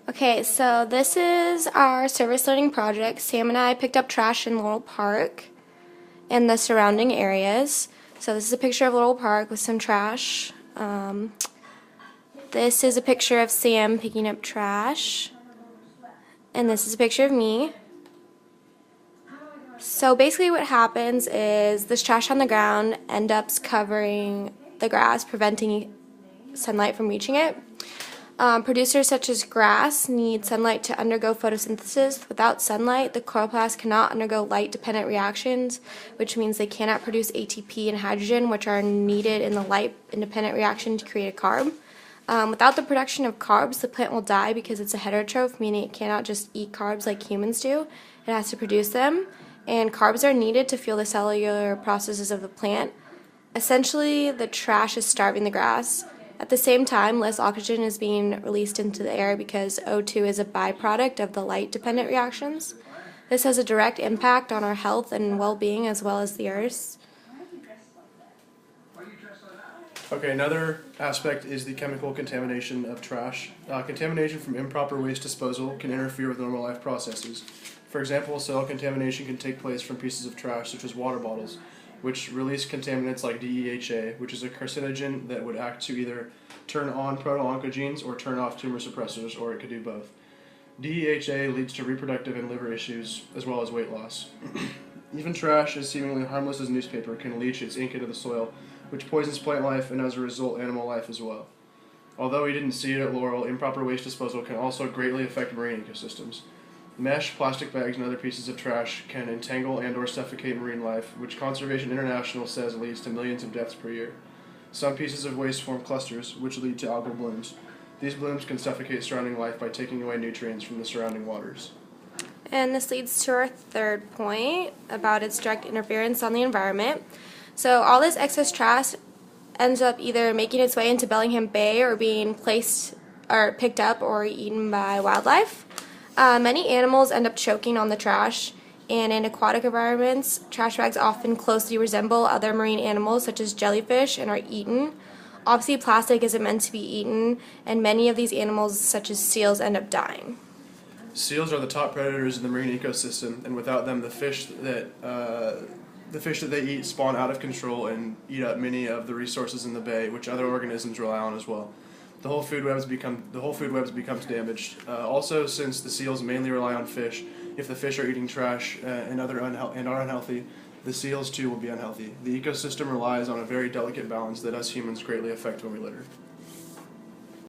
Okay, so this is our service learning project. Sam and I picked up trash in Laurel Park and the surrounding areas. So this is a picture of Laurel Park with some trash. This is a picture of Sam picking up trash. And this is a picture of me. So basically what happens is this trash on the ground ends up covering the grass, preventing sunlight from reaching it. Producers such as grass need sunlight to undergo photosynthesis. Without sunlight, the chloroplast cannot undergo light-dependent reactions, which means they cannot produce ATP and hydrogen, which are needed in the light-independent reaction to create a carb. Without the production of carbs, the plant will die because it's a heterotroph, meaning it cannot just eat carbs like humans do. It has to produce them, and carbs are needed to fuel the cellular processes of the plant. Essentially, the trash is starving the grass. At the same time, less oxygen is being released into the air because O2 is a byproduct of the light-dependent reactions. This has a direct impact on our health and well-being as well as the Earth's. Okay, another aspect is the chemical contamination of trash. Contamination from improper waste disposal can interfere with normal life processes. For example, soil contamination can take place from pieces of trash such as water bottles, which release contaminants like DEHA, which is a carcinogen that would act to either turn on proto-oncogenes or turn off tumor suppressors, or it could do both. DEHA leads to reproductive and liver issues, as well as weight loss. Even trash, as seemingly harmless as newspaper, can leach its ink into the soil, which poisons plant life and, as a result, animal life as well. Although we didn't see it at Laurel, improper waste disposal can also greatly affect marine ecosystems. Mesh, plastic bags, and other pieces of trash can entangle and or suffocate marine life, which Conservation International says leads to millions of deaths per year. Some pieces of waste form clusters, which lead to algal blooms. These blooms can suffocate surrounding life by taking away nutrients from the surrounding waters. And this leads to our third point about its direct interference on the environment. So all this excess trash ends up either making its way into Bellingham Bay or being placed or picked up or eaten by wildlife. Many animals end up choking on the trash, and in aquatic environments, trash bags often closely resemble other marine animals such as jellyfish and are eaten. Obviously, plastic isn't meant to be eaten, and many of these animals, such as seals, end up dying. Seals are the top predators in the marine ecosystem, and without them, the fish that they eat spawn out of control and eat up many of the resources in the bay, which other organisms rely on as well. The whole food web becomes damaged. Also, since the seals mainly rely on fish, if the fish are eating trash and are unhealthy, the seals too will be unhealthy. The ecosystem relies on a very delicate balance that us humans greatly affect when we litter.